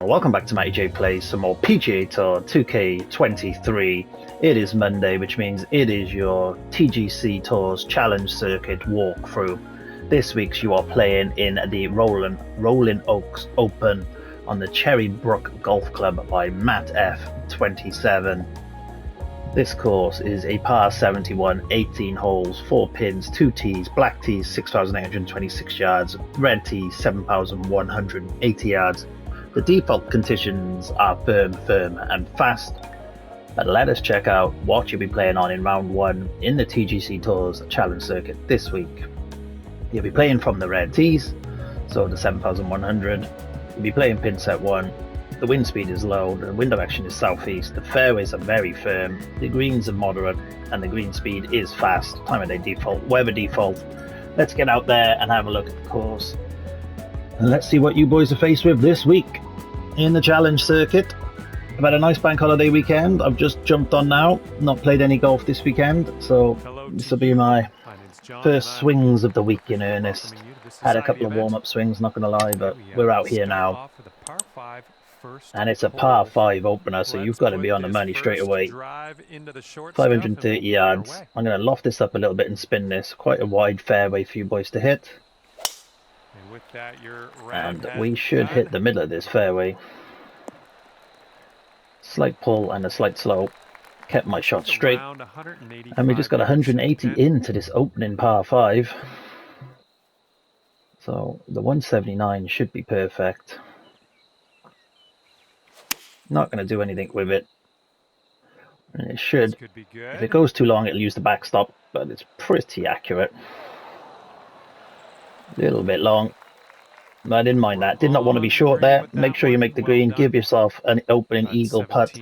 Welcome back to Matty J Plays some more PGA Tour 2K23. It is Monday, which means it is your TGC Tours Challenge Circuit walkthrough. This week's you are playing in the Rolling Oaks Open on the Cherrybrook Golf Club by Matt F27. This course is a par 71, 18 holes, 4 pins, 2 tees, black tees 6,826 yards, red tees 7,180 yards. The default conditions are firm, and fast. But let us check out what you'll be playing on in round 1 in the TGC Tours Challenge Circuit this week. You'll be playing from the red tees, so the 7,100. You'll be playing pin set 1. The wind speed is low, the wind direction is southeast, the fairways are very firm, the greens are moderate, and the green speed is fast. Time of day default, weather default. Let's get out there and have a look at the course. And let's see what you boys are faced with this week in the Challenge Circuit. I've had a nice bank holiday weekend. I've just jumped on now, not played any golf this weekend, so this will be my first swings of the week in earnest. Had a couple of warm-up swings, not gonna lie, but we're out here now. And it's a par 5 opener, so you've got to be on the money straight away. 530 yards. I'm going to loft this up a little bit and spin this. Quite a wide fairway for you boys to hit. And we should hit the middle of this fairway. Slight pull and a slight slope. Kept my shot straight. And we just got 180 into this opening par 5. So the 179 should be perfect. Not going to do anything with it. And it should. If it goes too long, it'll use the backstop, but it's pretty accurate. A little bit long. But I didn't mind that. Did not want to be short there. Make sure you make the green. Give yourself an opening eagle putt.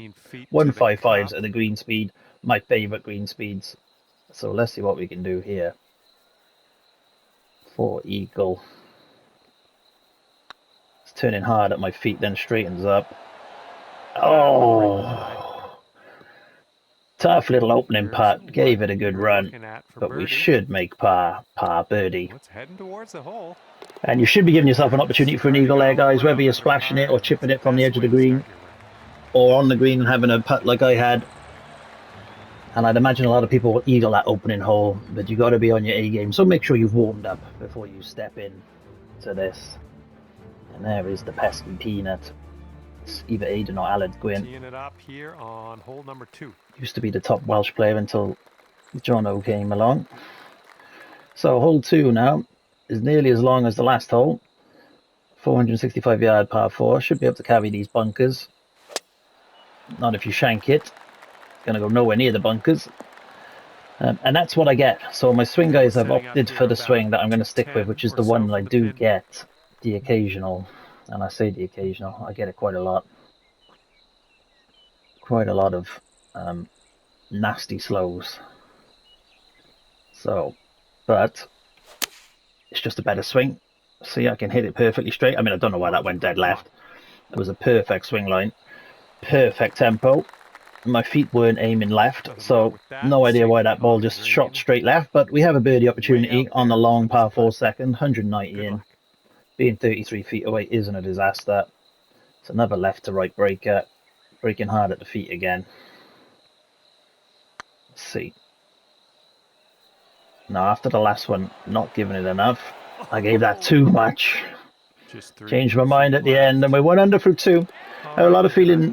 155s at the green speed. My favourite green speeds. So let's see what we can do here. For eagle. It's turning hard at my feet, then straightens up. Oh, tough little opening putt. Gave it a good run, but we should make par birdie. And you should be giving yourself an opportunity for an eagle there, guys, whether you're splashing it or chipping it from the edge of the green, or on the green and having a putt like I had. And I'd imagine a lot of people will eagle that opening hole, but you got to be on your A game. So make sure you've warmed up before you step in to this. And there is the pesky peanut. It's either Aidan or Aled Gwyn. Teeing it up here on hole number 2. Used to be the top Welsh player until John O came along. So hole 2 now is nearly as long as the last hole. 465 yard par 4. Should be able to carry these bunkers. Not if you shank it. It's going to go nowhere near the bunkers. And that's what I get. So my swing guys have opted for the swing that I'm going to stick with, which is the one that I do get the occasional. And I say the occasional, I get it quite a lot. Quite a lot of nasty slows. So, but it's just a better swing. See, I can hit it perfectly straight. I mean, I don't know why that went dead left. It was a perfect swing line. Perfect tempo. My feet weren't aiming left, so no idea why that ball just shot straight left. But we have a birdie opportunity on the long par 4 second, 190 in. Being 33 feet away isn't a disaster. It's another left to right breaker. Breaking hard at the feet again. Let's see. Now after the last one, not giving it enough. I gave that too much. Changed my mind at the end and we went under through 2. I have a feeling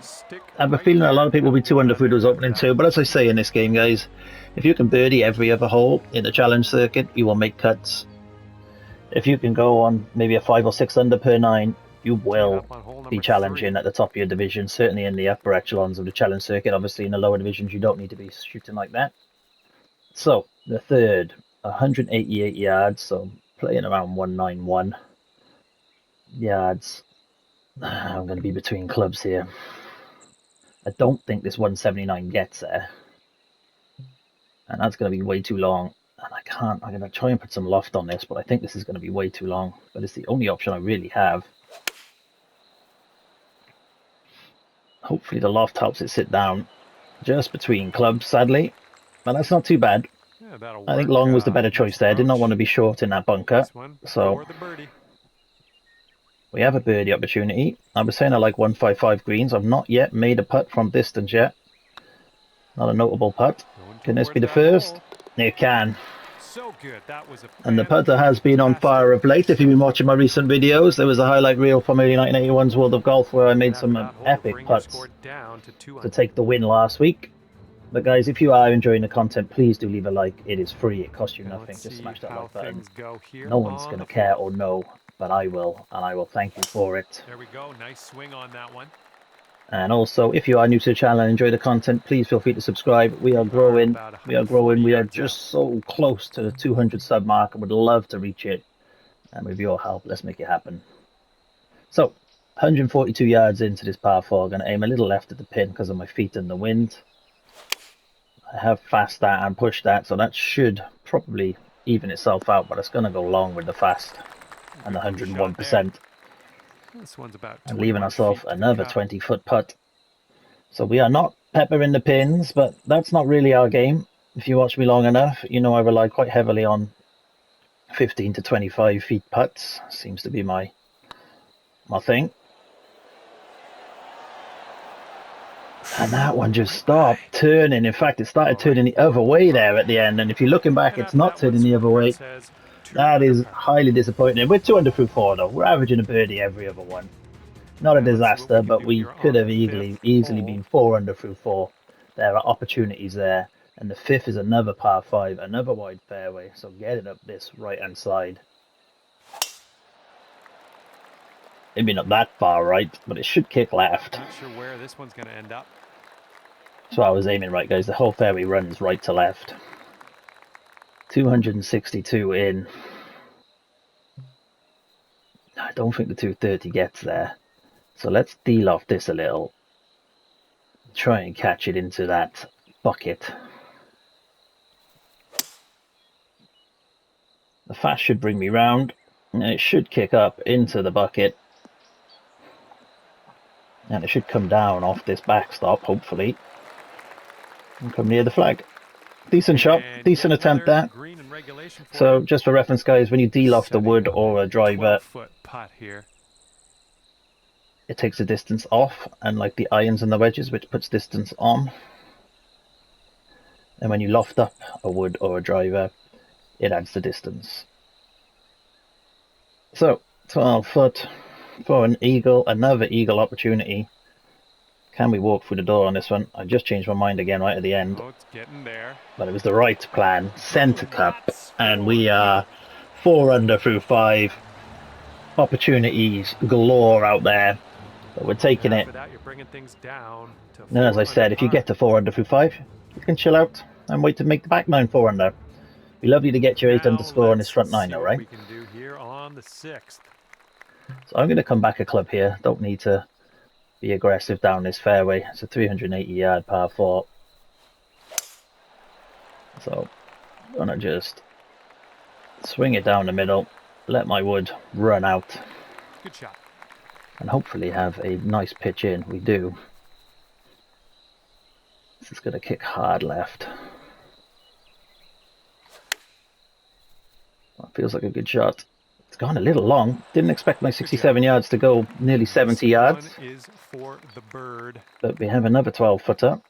a lot of people will be 2 under through those opening 2. But as I say in this game, guys, if you can birdie every other hole in the Challenge Circuit, you will make cuts. If you can go on maybe a 5 or 6 under per 9, you will be challenging at the top of your division, certainly in the upper echelons of the Challenge Circuit. Obviously, in the lower divisions, you don't need to be shooting like that. So, the third, 188 yards, so playing around 191 yards. I'm going to be between clubs here. I don't think this 179 gets there. And that's going to be way too long. And I'm going to try and put some loft on this, but I think this is going to be way too long. But it's the only option I really have. Hopefully the loft helps it sit down just between clubs, sadly. But that's not too bad. Yeah, I think long was the better choice there. I did not want to be short in that bunker. So We have a birdie opportunity. I was saying I like 155 greens. I've not yet made a putt from distance yet. Not a notable putt. Can this be the first? It can. So good. That was a And the putter has been on fire of late. If you've been watching my recent videos, there was a highlight reel from early 1981's World of Golf where I made some epic putts to take the win last week. But guys, if you are enjoying the content, please do leave a like. It is free. It costs you nothing. Just smash that like button. No one's going to care or know, but I will. And I will thank you for it. There we go. Nice swing on that one. And also, if you are new to the channel and enjoy the content, please feel free to subscribe. We are growing. We are growing. We are just so close to the 200 sub mark. I would love to reach it. And with your help, let's make it happen. So, 142 yards into this par 4. I'm going to aim a little left at the pin because of my feet in the wind. I have fast that and push that, so that should probably even itself out, but it's going to go long with the fast and the 101%. This one's about and leaving ourselves another 20-foot putt. So we are not peppering the pins, but that's not really our game. If you watch me long enough, you know I rely quite heavily on 15 to 25 feet putts. Seems to be my thing. And that one just stopped turning. In fact, it started turning the other way there at the end. And if you're looking back, it's not turning the other way. That is highly disappointing. We're 2 under through 4 though. We're averaging a birdie every other one. Not a disaster, but we could have easily been 4 under through 4. There are opportunities there. And the 5th is another par 5, another wide fairway. So get it up this right-hand side. Maybe not that far right, but it should kick left. Not sure where this one's going to end up. So I was aiming right, guys. The whole fairway runs right to left. 262 in. I don't think the 230 gets there. So let's deal off this a little. Try and catch it into that bucket. The fast should bring me round. And it should kick up into the bucket. And it should come down off this backstop, hopefully. And come near the flag. Decent shot, decent attempt there. So just for reference, guys, when you deal off the wood or a driver, it takes the distance off, and like the irons and the wedges, which puts distance on. And when you loft up a wood or a driver, it adds the distance. So 12 foot for an eagle, another eagle opportunity. Can we walk through the door on this one? I just changed my mind again right at the end. Oh, it's getting there. But it was the right plan. Centre cup. And we are 4 under through 5. Opportunities galore out there. But we're taking it. And as I said, if you get to 4 under through 5, you can chill out and wait to make the back 9 4 under. It'd be lovely to get your 8 under score on this front 9 though, right? We can do here on the 6th. So I'm going to come back a club here. Don't need to be aggressive down this fairway. It's a 380 yard par 4. So I'm going to just swing it down the middle, let my wood run out. Good shot. And hopefully have a nice pitch in. We do. This is going to kick hard left. That feels like a good shot. It's gone a little long. Didn't expect my 67 yards to go nearly 70 yards. Is for the bird. But we have another 12 footer.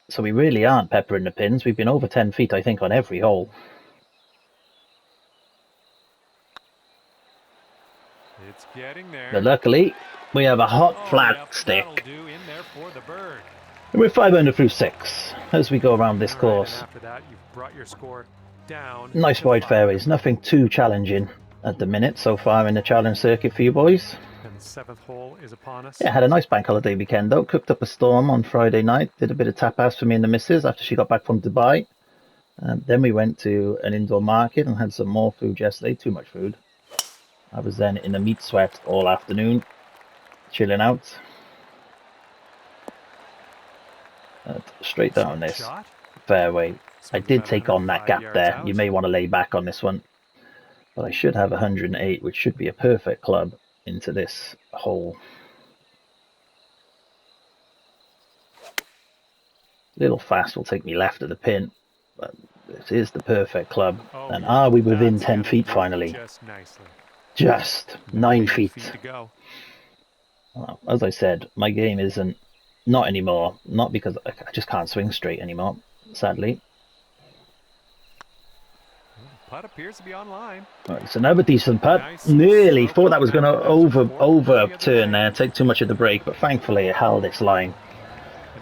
So we really aren't peppering the pins. We've been over 10 feet, I think, on every hole. It's getting there. But luckily, we have a hot flat stick. In there for the bird. And we're 5 under through 6 as we go around this course. After that, you've brought your score down. Nice wide fairways. Nothing too challenging at the minute so far in the challenge circuit for you boys. And the 7th hole is upon us. Yeah, had a nice bank holiday weekend though. Cooked up a storm on Friday night. Did a bit of tapas for me and the missus after she got back from Dubai. Then we went to an indoor market and had some more food yesterday. Too much food. I was then in a meat sweat all afternoon, chilling out. Straight down this fairway. I did take on that gap there. You may want to lay back on this one. But I should have 108, which should be a perfect club into this hole. Little fast will take me left of the pin, but it is the perfect club. And are we within 10 feet finally? just 9 feet. to go. Well, as I said, my game isn't, not anymore. Not because I just can't swing straight anymore, sadly. Putt appears to be online. Right, so another decent putt. Nice. Nearly thought that was Slope going up to that direction, 4 overturn the other there, take too much of the break, but thankfully it held its line.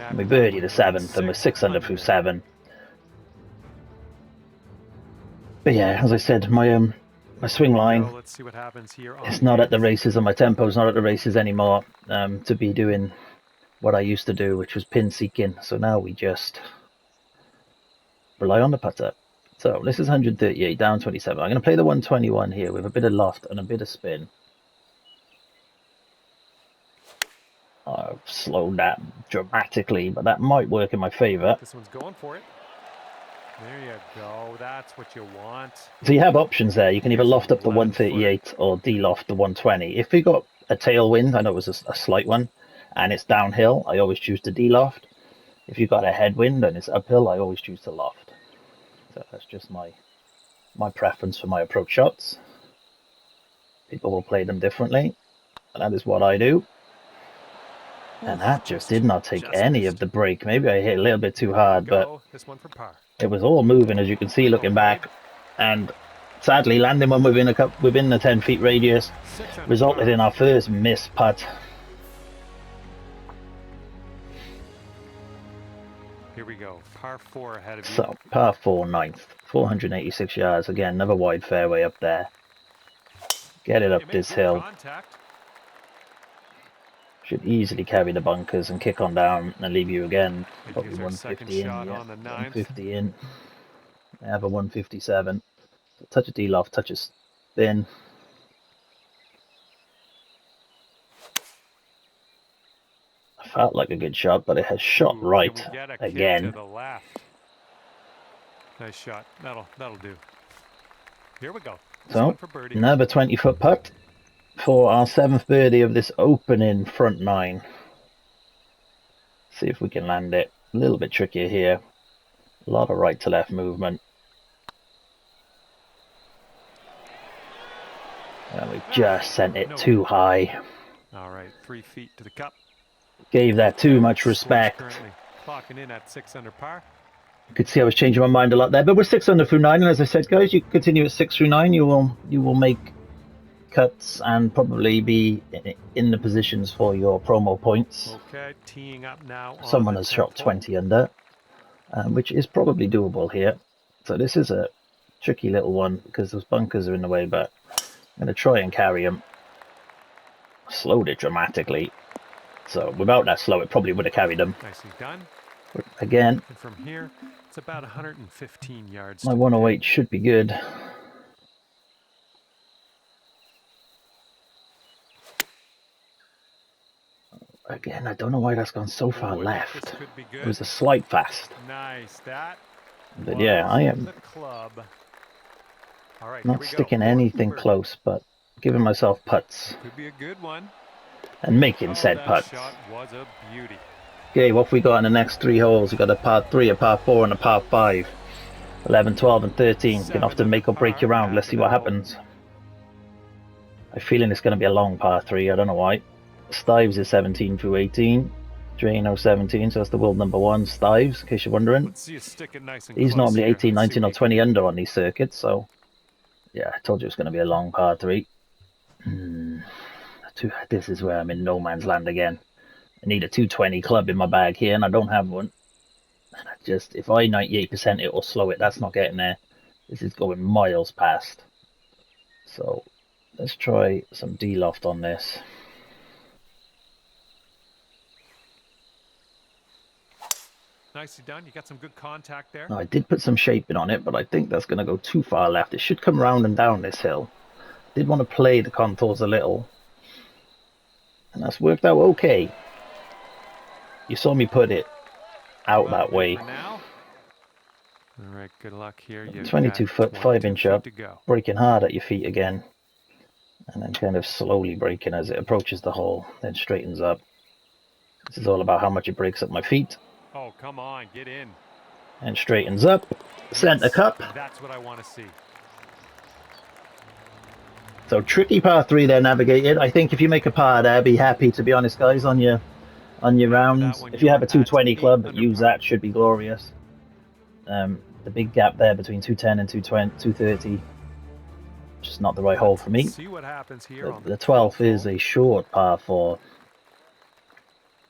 And We after that birdied one, the you're 7th and we're 6 under through 6 7. But yeah, as I said, my swing line Let's see what happens here. is not at the races, and my tempo's not at the races anymore. To be doing what I used to do, which was pin seeking. So now we just rely on the putter. So this is 138 down 27. I'm going to play the 121 here with a bit of loft and a bit of spin. I've slowed that dramatically, but that might work in my favour. This one's going for it. There you go. That's what you want. So you have options there. You can either loft up the 138 or de-loft the 120. If you got a tailwind, I know it was a slight one, and it's downhill, I always choose to de-loft. If you've got a headwind and it's uphill, I always choose to loft. So that's just my preference for my approach shots. People will play them differently, and that is what I do. And that just did not take any of the break. Maybe I hit a little bit too hard, but this one for par. It was all moving, as you can see, looking back. And sadly, landing one within the 10 feet radius resulted in our first missed putt. Here we go. Par 4 ahead of you. So, par 4, 9th. 486 yards. Again, another wide fairway up there. Get it up this hill. Should easily carry the bunkers and kick on down and leave you again. Probably 150 in. Yeah, 150 in. I have a 157. So touch a D-loft, touch a spin. I felt like a good shot, but it has shot right again. Nice shot. That'll do. Here we go. So another 20-foot putt for our 7th birdie of this opening front 9. See if we can land it. A little bit trickier here. A lot of right to left movement. And we just sent it too high. All right, 3 feet to the cup. Gave that too much respect. Clocking in at 6 under par. You could see I was changing my mind a lot there, but we're 6 under through 9, and as I said, guys, you continue at 6 through 9, you will make cuts and probably be in the positions for your promo points. Okay, teeing up now. Someone has shot 20 under, which is probably doable here. So this is a tricky little one because those bunkers are in the way, but I'm going to try and carry him. Slowed it dramatically. So without that slow, it probably would have carried him. Nicely done. But again, and from here, it's about 115 yards. My 108 should be good. Again, I don't know why that's gone so far left. It was a slight fast. Nice. That. But yeah, I am not sticking anything close, but giving myself putts. Could be a good one. And making said putts. Shot was a beauty. Okay, what have we got in the next 3 holes? We've got a par 3, a par 4, and a par 5. 11, 12, and 13. Going to have to make or break your round. Let's see what happens. I'm feeling it's going to be a long par 3. I don't know why. Stives is 17 through 18. Drano 17, so that's the world number 1. Stives, in case you're wondering. He's normally 18, 19, or 20 under on these circuits, so yeah, I told you it's going to be a long par 3. This is where I'm in no man's land again. I need a 220 club in my bag here, and I don't have one. And if I 98% it will slow it. That's not getting there. This is going miles past. So let's try some D-loft on this. Nicely done. You got some good contact there. Now, I did put some shaping on it, but I think that's going to go too far left. It should come round and down this hill. Did want to play the contours a little. And that's worked out okay. You saw me put it out that way. All right, good luck here. 22 foot, 5 inch up, breaking hard at your feet again. And then kind of slowly breaking as it approaches the hole, then straightens up. This is all about how much it breaks at my feet. Oh, come on, get in. And straightens up. Center cup. That's what I want to see. So tricky par 3 there navigated. I think if you make a par there, be happy, to be honest, guys, on your rounds. one, If you have a you're at 220 club, 8 under use par. that, should be glorious. The big gap there between 210 and 230, just not the right hole for me. Let's see what happens here on The 12th is hole. a short par 4.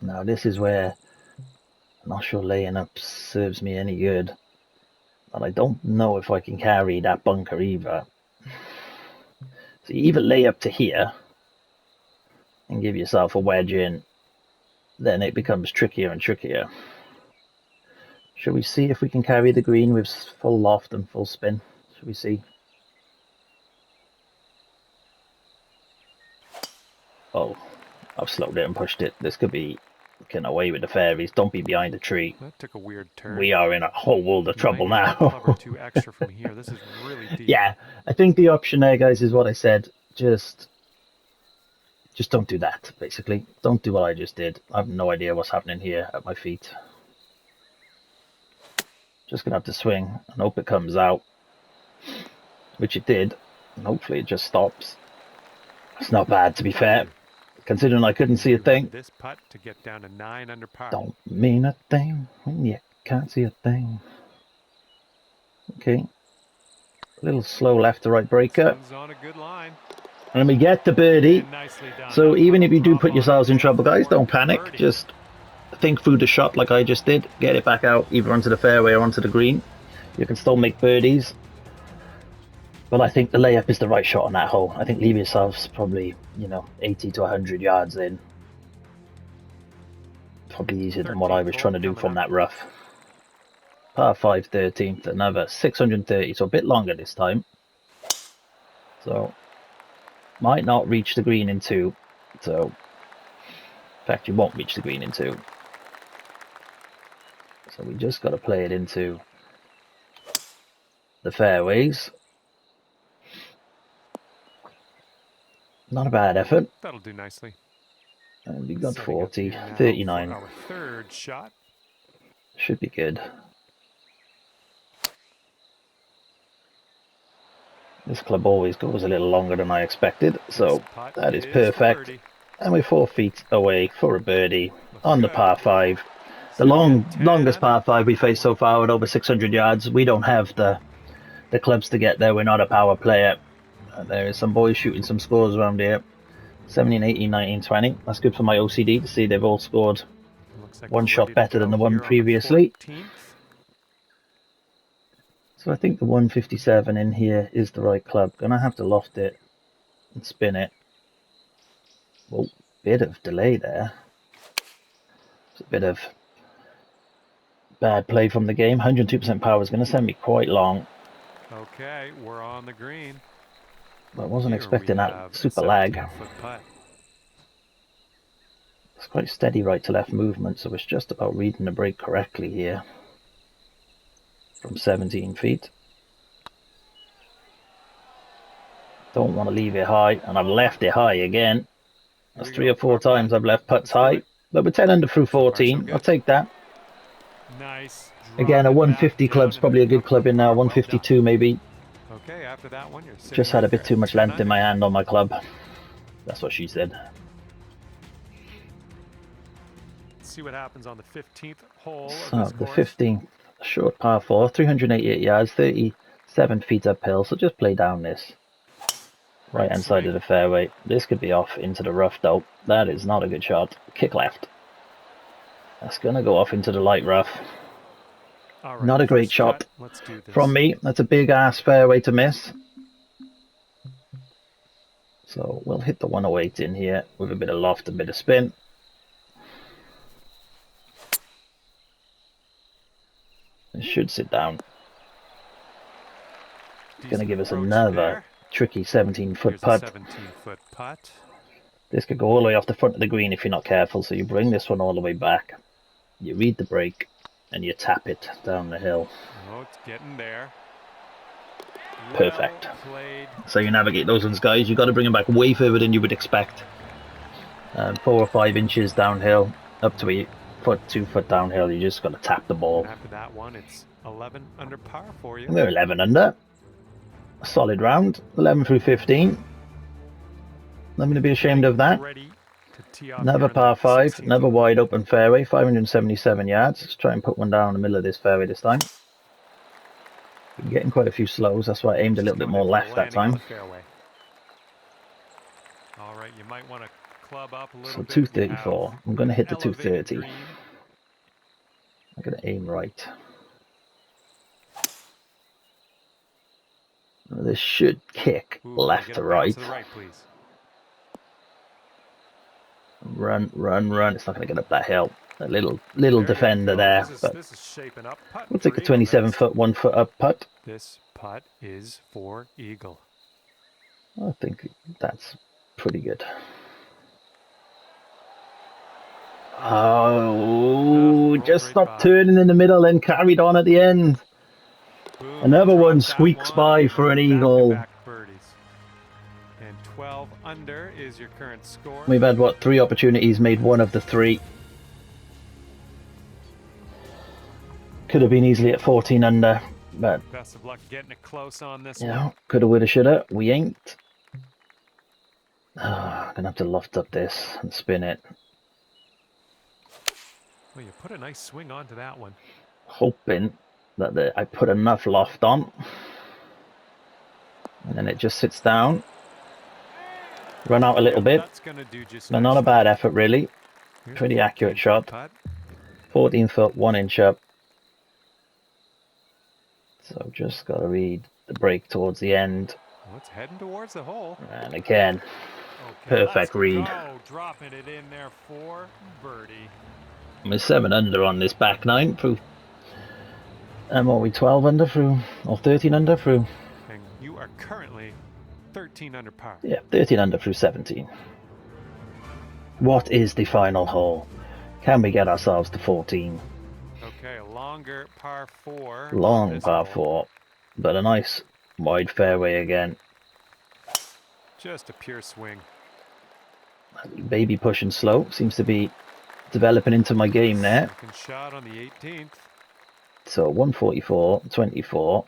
Now this is where I'm not sure laying up serves me any good, but I don't know if I can carry that bunker either. So you either lay up to here and give yourself a wedge in, then it becomes trickier and trickier. Shall we see if we can carry the green with full loft and full spin? Shall we see? Oh, I've slowed it and pushed it. This could be getting away with the fairies. Don't be behind the tree. That took a weird turn. We are in a whole world of trouble now. Cover 2 extra from here. This is really deep. Yeah, I think the option there, guys, is what I said. Just don't do that, basically. Don't do what I just did. I have no idea what's happening here at my feet. Just gonna have to swing and hope it comes out, which it did, and hopefully it just stops. It's not bad, to be fair, considering I couldn't see a thing. This putt to get down to 9 under par. Don't mean a thing when you can't see a thing. Okay, a little slow left to right breaker. On a good line. And we get the birdie. So even if you do put yourselves in trouble, guys, don't panic. Just think through the shot like I just did. Get it back out either onto the fairway or onto the green. You can still make birdies. But I think the layup is the right shot on that hole. I think leave yourselves probably, 80 to 100 yards in. Probably easier than what I was trying to do from that rough. Par 5 13th, another 630, so a bit longer this time. So might not reach the green in 2. So in fact, you won't reach the green in 2. So we just got to play it into the fairways. Not a bad effort. That'll do nicely. And we got 40, 39. Our third shot. Should be good. This club always goes a little longer than I expected, so that is perfect. And we're 4 feet away for a birdie on the par 5. The longest par 5 we faced so far at over 600 yards. We don't have the clubs to get there. We're not a power player. There is some boys shooting some scores around here. 17, 18, 19, 20. That's good for my OCD to see they've all scored one shot better than the one previously. So I think the 157 in here is the right club. Gonna have to loft it and spin it. Well, bit of delay there. It's a bit of bad play from the game. 102% power is going to send me quite long. Okay, we're on the green. I wasn't expecting that super lag. It's quite steady right to left movement, so it's just about reading the break correctly here. From 17 feet. Don't want to leave it high, and I've left it high again. That's 3 or 4 times I've left putts high. But we're 10 under through 14. I'll take that. Nice. Again, a 150 club's probably a good club in now. 152 maybe. Okay, after that one, you're just had a bit too much length in my hand on my club. That's what she said. Let's see what happens on the 15th hole. So the 15th, short par 4, 388 yards, 37 feet uphill. So just play down this right hand side of the fairway. This could be off into the rough though. That is not a good shot. Kick left. That's gonna go off into the light rough. Right, not a great shot from me. That's a big ass fairway to miss. So we'll hit the 108 in here with a bit of loft, a bit of spin. It should sit down. It's going to give us another tricky 17-foot putt. 17-foot putt. This could go all the way off the front of the green if you're not careful. So you bring this one all the way back. You read the break. And you tap it down the hill. Oh, it's getting there. Perfect. So you navigate those ones, guys. You've got to bring them back way further than you would expect. 4 or 5 inches downhill, up to a foot, 2 foot downhill. You just got to tap the ball. And after that one, it's 11 under par for you. We're 11 under. A solid round. 11 through 15. I'm going to be ashamed of that. Ready to tee off Another here on par the 5, 16th. another wide open fairway, 577 yards. Let's try and put one down in the middle of this fairway this time. Been getting quite a few slows, that's why I aimed a little bit more left that time. All right, you might want to club up a little So bit. 234. I'm going to hit the Elevated 230. green. I'm going to aim right. This should kick left get to a bounce right. to the right, please. Run, run, run. It's not going to get up that hill. A little defender there, but This is shaping up. Putt we'll take a for eagle 27 next. foot, 1 foot up putt. This putt is for eagle. I think that's pretty good. Oh, just stopped turning in the middle and carried on at the end. Boom, Another one squeaks by for an eagle. And 12 under is your current score. We've had, what, 3 opportunities, made 1 of the 3. Could have been easily at 14 under, but best of luck getting it close on this one. Coulda, woulda, shoulda. We ain't. I'm gonna have to loft up this and spin it. Well, you put a nice swing onto that one. Hoping that I put enough loft on, and then it just sits down. Run out a little bit. But not a bad effort, really. Pretty accurate shot. 14 foot, 1 inch up. So just got to read the break towards the end. Well, it's heading towards the hole. And again, perfect read. Dropping it in there for birdie. We're 7 under on this back 9 through. And what are we, 12 under through, or 13 under through? And you are currently 13 under par. Yeah, 13 under through 17. What is the final hole? Can we get ourselves to 14? Okay, a longer par 4. Long par 4, but a nice wide fairway again. Just a pure swing. Baby pushing slow seems to be developing into my game there. Second shot on the 18th. So 144, 24,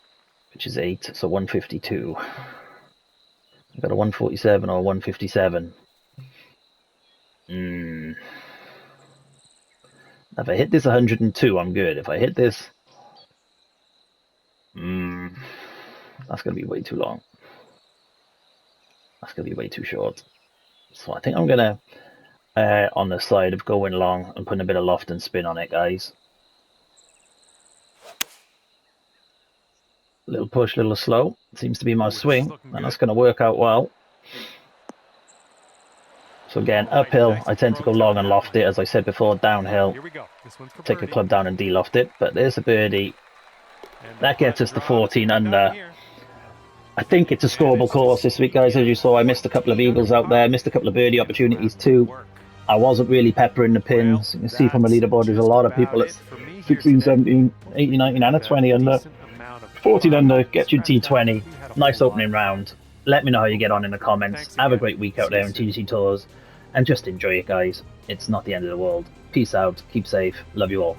which is 8, so 152. I've got a 147 or 157. If I hit this 102, I'm good. If I hit this, that's going to be way too long. That's going to be way too short. So I think I'm going to on the side of going long and putting a bit of loft and spin on it, guys. Little push, little slow. Seems to be my swing, and that's going to work out well. So again, uphill, I tend to go long and loft it. As I said before, downhill, take a club down and de-loft it. But there's a birdie. That gets us to 14 under. I think it's a scoreable course this week, guys. As you saw, I missed a couple of eagles out there. Missed a couple of birdie opportunities too. I wasn't really peppering the pins. You can see from the leaderboard, there's a lot of people at 16, 17, 18, 19 and a 20 under. 14 under, get you T20. Nice opening round. Let me know how you get on in the comments. Have a great week out there in TGC Tours. And just enjoy it, guys. It's not the end of the world. Peace out. Keep safe. Love you all.